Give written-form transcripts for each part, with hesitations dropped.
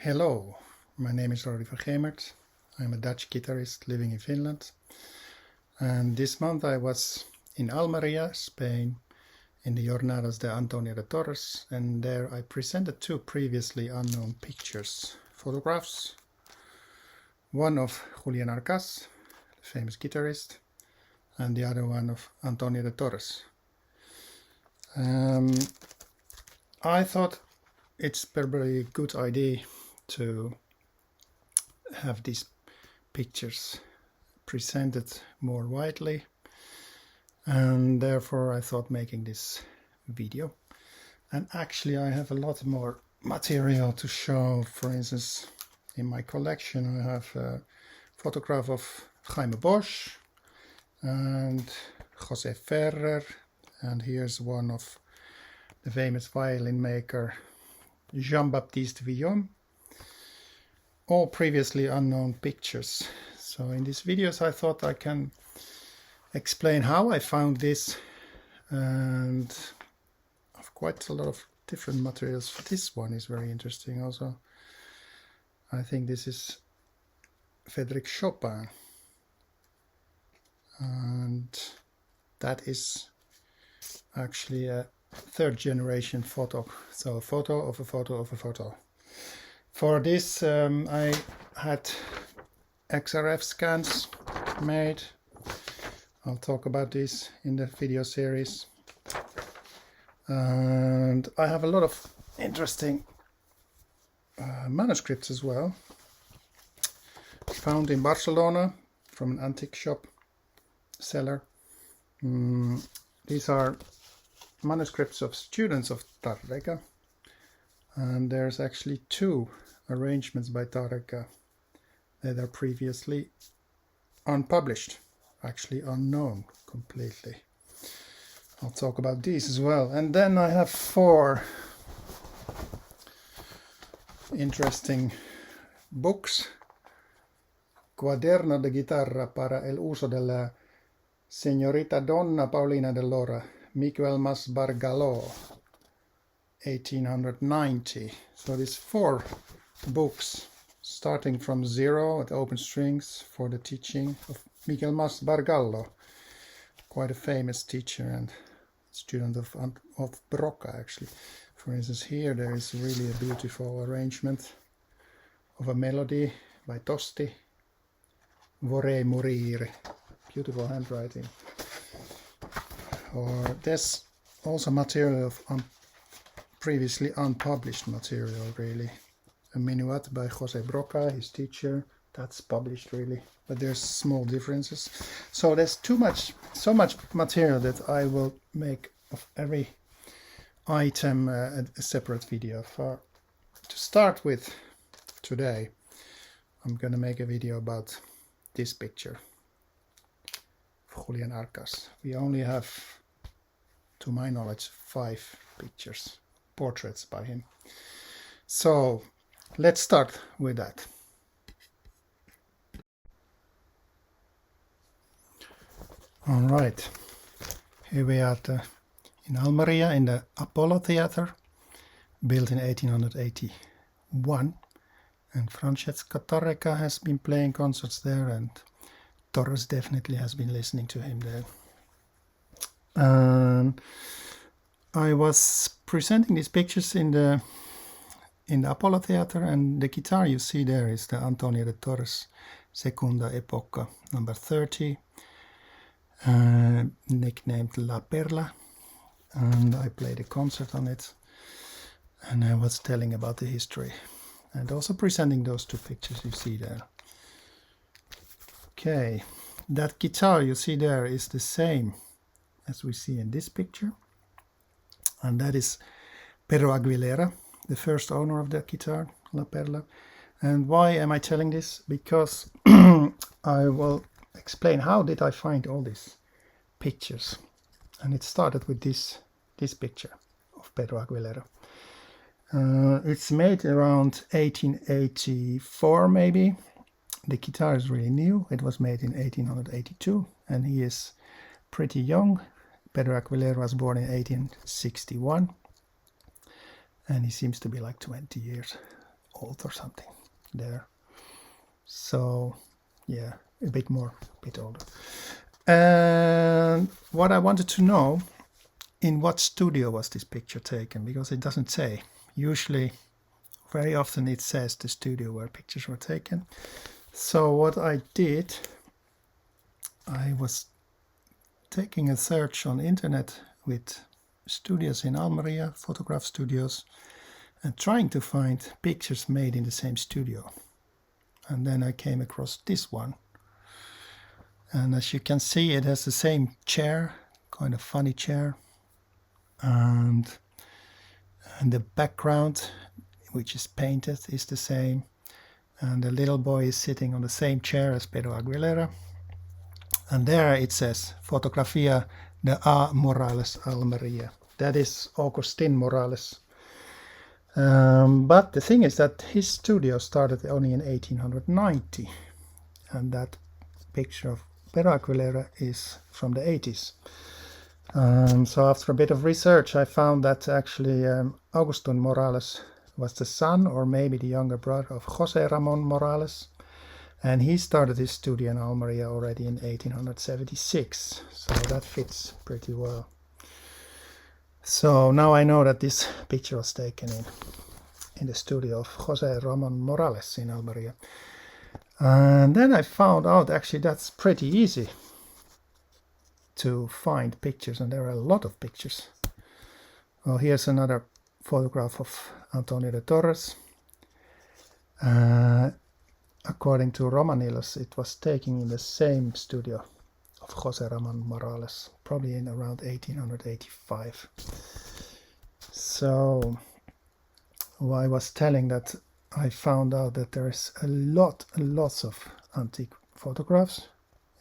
Hello, my name is Rody from Gemert. I'm a Dutch guitarist living in Finland. And this month I was in Almeria, Spain, in the Jornadas de Antonio de Torres, and there I presented two previously unknown pictures, photographs. One of Julian Arcas, the famous guitarist, and the other one of Antonio de Torres. I thought it's probably a good idea to have these pictures presented more widely, and therefore I thought making this video. And actually I have a lot more material to show. For instance, in my collection I have a photograph of Jaime Bosch and José Ferrer, and here's one of the famous violin maker Jean-Baptiste Vuillaume. All previously unknown pictures. So in these videos I thought I can explain how I found this, and I've quite a lot of different materials. This one is very interesting also. I think this is Frédéric Chopin, and that is actually a third generation photo. So a photo of a photo of a photo. For this I had XRF scans made. I'll talk about this in the video series. And I have a lot of interesting manuscripts as well, found in Barcelona from an antique shop seller. These are manuscripts of students of Tárrega, and there's actually two arrangements by Tárrega that are previously unpublished, actually unknown completely. I'll talk about these as well. And then I have four interesting books. Cuaderno de guitarra para el uso de la señorita Donna Paulina de Lora, Miguel Mas Bargaló, 1890. So these four books, starting from zero at open strings for the teaching of Miguel Mas Bargallo, quite a famous teacher and student of Broca actually. For instance, here there is really a beautiful arrangement of a melody by Tosti, Vorrei morire, beautiful handwriting. Or there's also material of previously unpublished material, really. A minuet by José Broca, his teacher, that's published really, but there's small differences. So there's so much material that I will make of every item a separate video. To start with today, I'm gonna make a video about this picture of Julian Arcas. We only have, to my knowledge, 5 pictures, portraits by him. So let's start with that. All right, here we are in Almeria in the Apollo Theater, built in 1881, and Francisco Tárrega has been playing concerts there, and Torres definitely has been listening to him there. I was presenting these pictures in the Apollo Theater, and the guitar you see there is the Antonio de Torres Segunda Epoca number 30, nicknamed La Perla, and I played a concert on it, and I was telling about the history and also presenting those two pictures you see there. Okay, that guitar you see there is the same as we see in this picture, and that is Pedro Aguilera, the first owner of that guitar, La Perla. And why am I telling this? Because I will explain how did I find all these pictures. And it started with this picture of Pedro Aguilera. It's made around 1884 maybe. The guitar is really new. It was made in 1882, and he is pretty young. Pedro Aguilera was born in 1861, and he seems to be like 20 years old or something there. So yeah, a bit older. And what I wanted to know, in what studio was this picture taken, because it doesn't say. Usually, very often it says the studio where pictures were taken. So what I did, I was taking a search on the internet with studios in Almeria, photograph studios, and trying to find pictures made in the same studio. And then I came across this one. And as you can see, it has the same chair, kind of funny chair. And the background, which is painted, is the same. And the little boy is sitting on the same chair as Pedro Aguilera. And there it says, Fotografía de A. Morales, Almería. That is Agustín Morales. But the thing is that his studio started only in 1890. And that picture of Pedro Aguilera is from the 80s. So after a bit of research, I found that actually Agustín Morales was the son or maybe the younger brother of José Ramón Morales. And he started his studio in Almeria already in 1876. So that fits pretty well. So now I know that this picture was taken in the studio of José Ramón Morales in Almeria. And then I found out actually that's pretty easy to find pictures, and there are a lot of pictures. Well, here's another photograph of Antonio de Torres. According to Romanillos, it was taken in the same studio of José Ramón Morales, probably in around 1885. So I was telling that I found out that there is lots of antique photographs.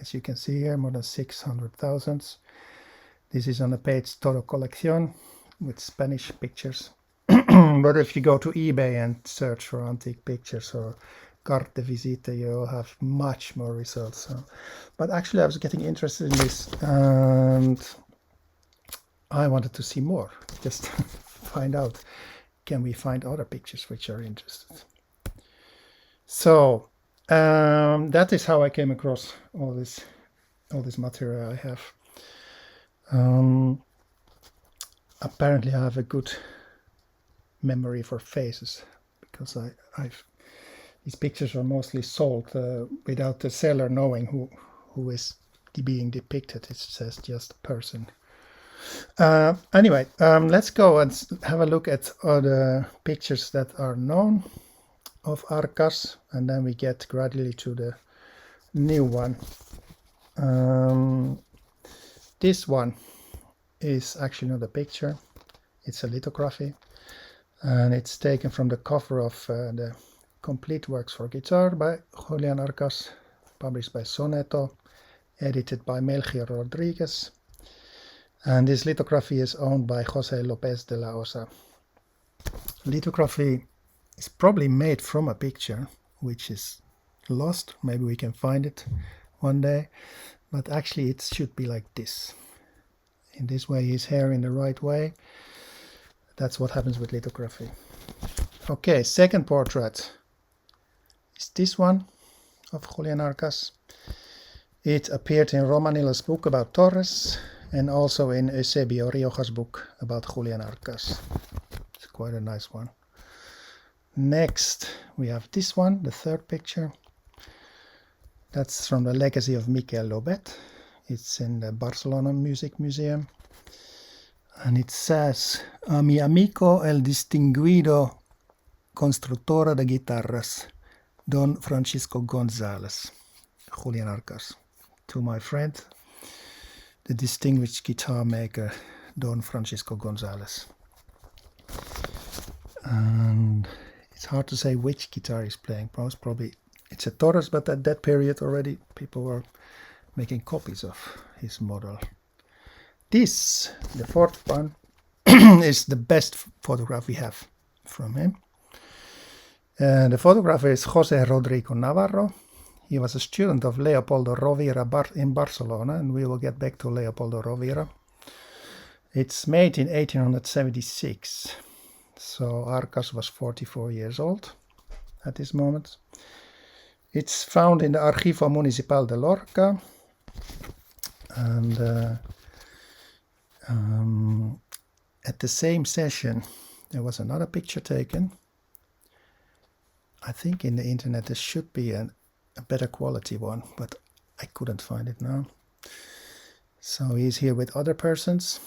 As you can see here, more than 600,000. This is on the page Todo Colección with Spanish pictures. But if you go to eBay and search for antique pictures or carte de visite, you'll have much more results. So, but actually I was getting interested in this and I wanted to see more, just find out, can we find other pictures which are interested. So that is how I came across all this material I have. Apparently I have a good memory for faces, because these pictures are mostly sold without the seller knowing who is being depicted. It says just a person. Anyway, let's go and have a look at other pictures that are known of Arcas, and then we get gradually to the new one. This one is actually not a picture, it's a lithography, and it's taken from the cover of the Complete Works for Guitar by Julian Arcas, published by Soneto, edited by Melchior Rodriguez. And this lithography is owned by José López de la Osa. Lithography is probably made from a picture which is lost. Maybe we can find it one day. But actually it should be like this. In this way, his hair in the right way. That's what happens with lithography. Okay, second portrait is this one of Julian Arcas. It appeared in Romanillo's book about Torres, and also in Eusebio Rioja's book about Julian Arcas. It's quite a nice one. Next, we have this one, the third picture. That's from the legacy of Miquel Lobet. It's in the Barcelona Music Museum. And it says, a mi amigo el distinguido constructor de guitarras, Don Francisco González, Julian Arcas. To my friend, the distinguished guitar maker, Don Francisco González. And it's hard to say which guitar he's playing. Most probably it's a Torres, but at that period already people were making copies of his model. This, the fourth one, is the best photograph we have from him. The photographer is José Rodrigo Navarro. He was a student of Leopoldo Rovira in Barcelona, and we will get back to Leopoldo Rovira. It's made in 1876, so Arcas was 44 years old. at this moment. It's found in the Archivo Municipal de Lorca, and at the same session there was another picture taken. I think in the internet there should be a better quality one, but I couldn't find it now. So he's here with other persons,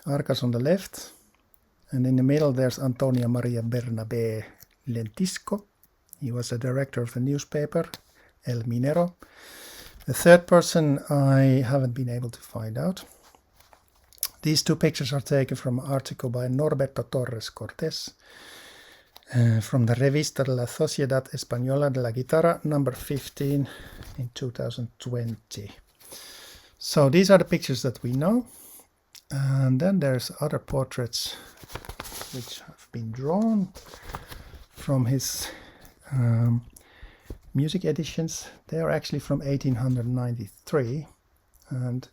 Arcas on the left, and in the middle there's Antonio Maria Bernabé Lentisco. He was the director of the newspaper El Minero. The third person I haven't been able to find out. These two pictures are taken from an article by Norberto Torres Cortés from the Revista de la Sociedad Española de la Guitarra, number 15 in 2020. So these are the pictures that we know. And then there's other portraits which have been drawn from his music editions. They are actually from 1893, and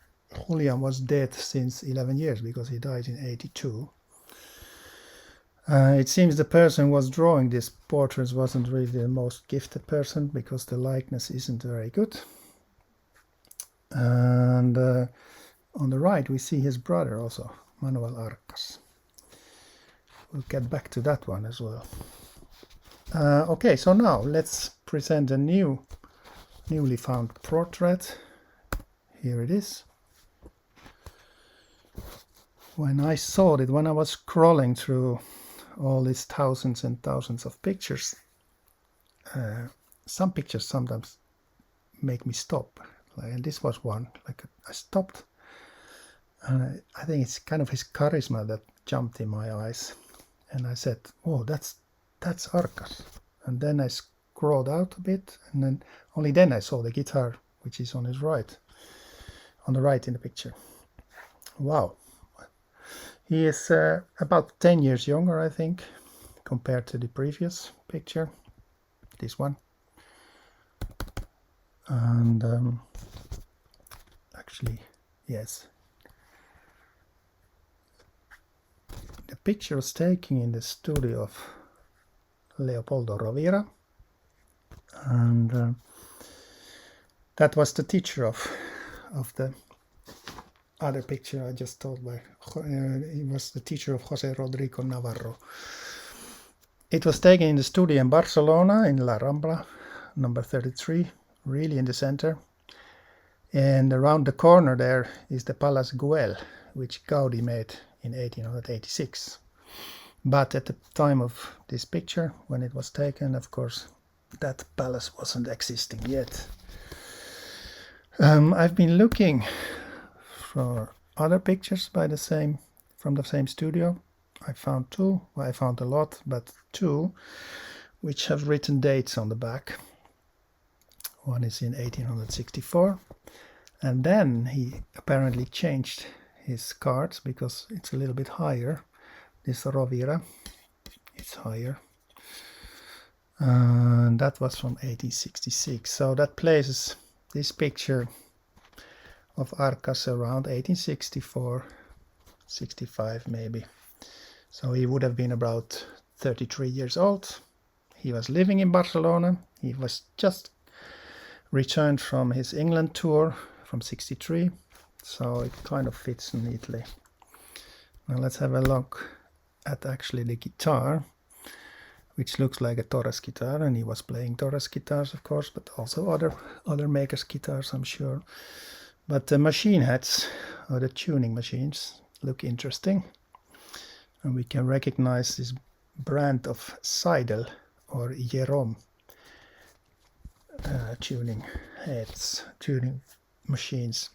Julian was dead since 11 years because he died in 82. It seems the person who was drawing these portraits wasn't really the most gifted person because the likeness isn't very good. And on the right we see his brother also, Manuel Arcas. We'll get back to that one as well. Okay, so now let's present a newly found portrait. Here it is. When I saw it, when I was scrolling through all these thousands and thousands of pictures, some pictures sometimes make me stop. And this was one. Like, I stopped, and I think it's kind of his charisma that jumped in my eyes. And I said, "Oh, that's Arcas." And then I scrolled out a bit, and then only then I saw the guitar, which is on his right, on the right in the picture. Wow. He is about 10 years younger, I think, compared to the previous picture, this one. And actually, yes. The picture was taken in the studio of Leopoldo Rovira, and that was the teacher of the other picture I just told by. He was the teacher of José Rodrigo Navarro. It was taken in the studio in Barcelona, in La Rambla, number 33, really in the center. And around the corner there is the Palace Güell, which Gaudí made in 1886. But at the time of this picture, when it was taken, of course, that palace wasn't existing yet. I've been looking for other pictures by from the same studio. I found two. Well, I found a lot, but two which have written dates on the back. One is in 1864, and then he apparently changed his cards because it's a little bit higher. This Rovira, it's higher, and that was from 1866. So that places this picture of Arcas around 1864, 65 maybe. So he would have been about 33 years old. He was living in Barcelona. He was just returned from his England tour from 63. So it kind of fits neatly. Now let's have a look at actually the guitar, which looks like a Torres guitar, and he was playing Torres guitars, of course, but also other makers' guitars, I'm sure. But the machine heads, or the tuning machines, look interesting. And we can recognize this brand of Seidel or Jerome tuning heads, tuning machines.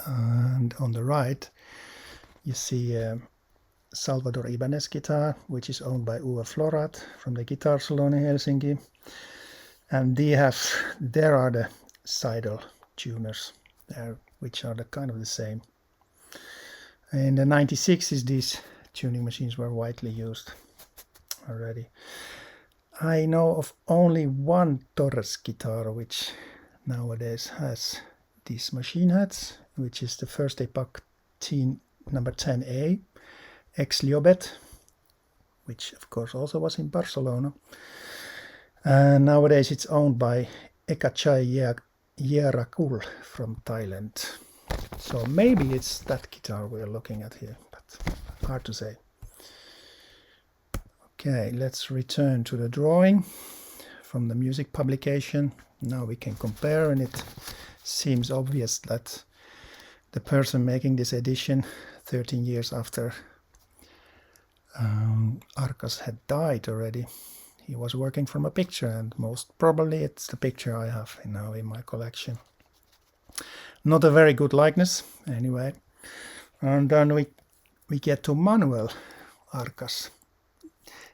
And on the right, you see Salvador Ibanez guitar, which is owned by Uwe Florath from the Guitar Salon in Helsinki. And there are the Seidel tuners there, which are the kind of the same. In the 96s, these tuning machines were widely used already. I know of only one Torres guitar which nowadays has these machine heads, which is the First Epoch number 10A, ex Liobet, which of course also was in Barcelona. And nowadays it's owned by Ekachai Yerakul from Thailand. So maybe it's that guitar we're looking at here, but hard to say. Okay, let's return to the drawing from the music publication. Now we can compare, and it seems obvious that the person making this edition 13 years after Arcas had died already, he was working from a picture, and most probably it's the picture I have now in my collection. Not a very good likeness anyway. And then we get to Manuel Arcas.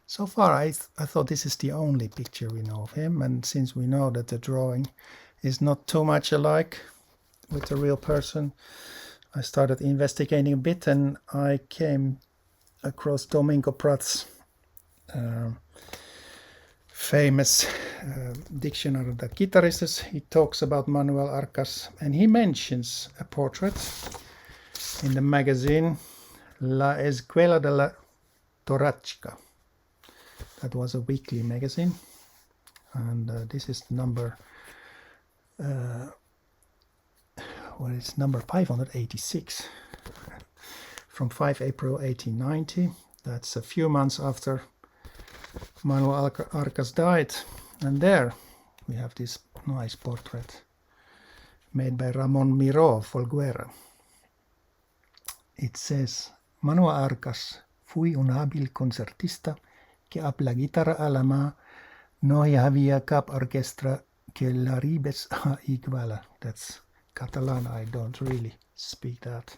So far I thought this is the only picture we know of him, and since we know that the drawing is not too much alike with the real person, I started investigating a bit, and I came across Domingo Prat's famous dictionary of the guitarists. He talks about Manuel Arcas, and he mentions a portrait in the magazine La Escuela de la Torachka. That was a weekly magazine, and this is number it's number 586 from 5 April 1890. That's a few months after Manuel Arcas died, and there we have this nice portrait made by Ramon Miró Folguera. It says, Manuel Arcas fui un hábil concertista que a la guitarra a la mano no había cap orquestra que la ribes a iguala. That's Catalan, I don't really speak that.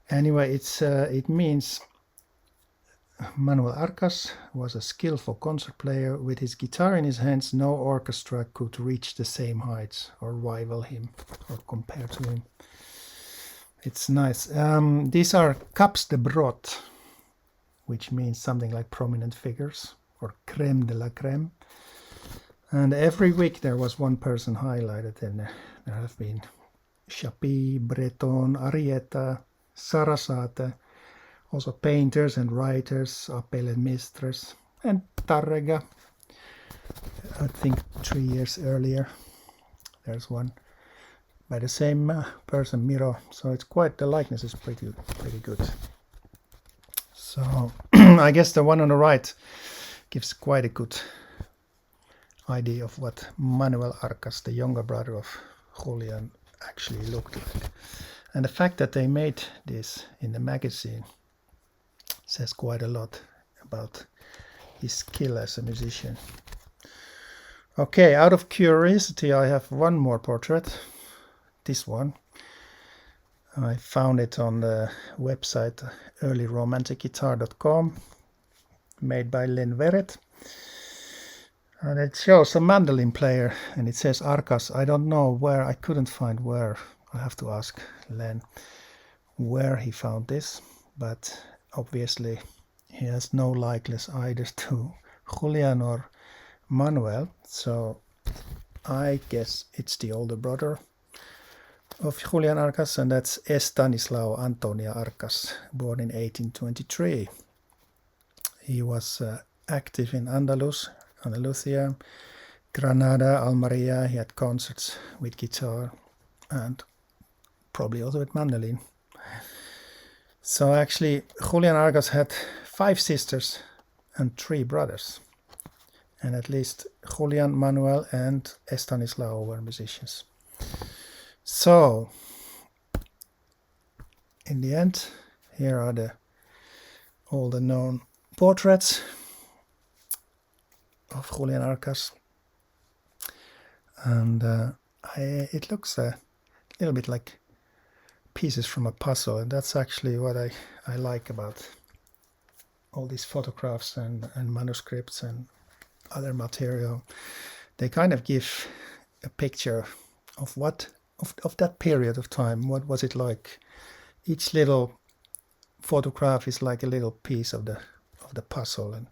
Anyway, it means Manuel Arcas was a skillful concert player. With his guitar in his hands, no orchestra could reach the same heights or rival him or compare to him. It's nice. These are caps de brot, which means something like prominent figures, or crème de la crème. And every week there was one person highlighted, and there have been Chapí, Breton, Arrieta, Sarasate, also painters and writers, Apel and Mestres, and Tárrega, I think 3 years earlier. There's one by the same person, Miro. So it's quite, the likeness is pretty good. So I guess the one on the right gives quite a good idea of what Manuel Arcas, the younger brother of Julian, actually looked like. And the fact that they made this in the magazine says quite a lot about his skill as a musician. Okay, out of curiosity, I have one more portrait. This one. I found it on the website earlyromanticguitar.com, made by Len Verret. And it shows a mandolin player, and it says Arcas. I don't know where, I couldn't find where. I have to ask Len where he found this, but obviously he has no likeness either to Julian or Manuel, so I guess it's the older brother of Julian Arcas, and that's Estanislao Antonia Arcas, born in 1823. He was active in Andalusia, Granada, Almeria. He had concerts with guitar and probably also with mandolin. So actually Julian Arcas had 5 sisters and 3 brothers, and at least Julian, Manuel and Estanislao were musicians. So in the end, here are all the known portraits of Julian Arcas, and it looks a little bit like pieces from a puzzle, and that's actually what I like about all these photographs and manuscripts and other material. They kind of give a picture of of that period of time. What was it like? Each little photograph is like a little piece of the puzzle, and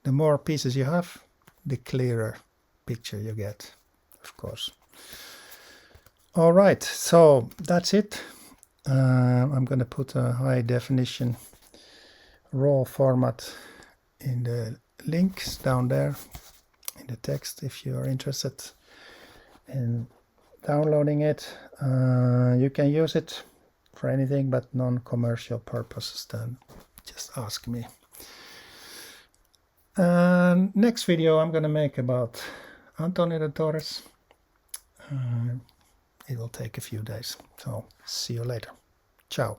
the more pieces you have, the clearer picture you get, of course. All right, so that's it. I'm going to put a high definition raw format in the links down there in the text if you're interested in downloading it. You can use it for anything but non-commercial purposes, then just ask me. Next video I'm gonna make about Antonio de Torres. It will take a few days, so see you later. Ciao.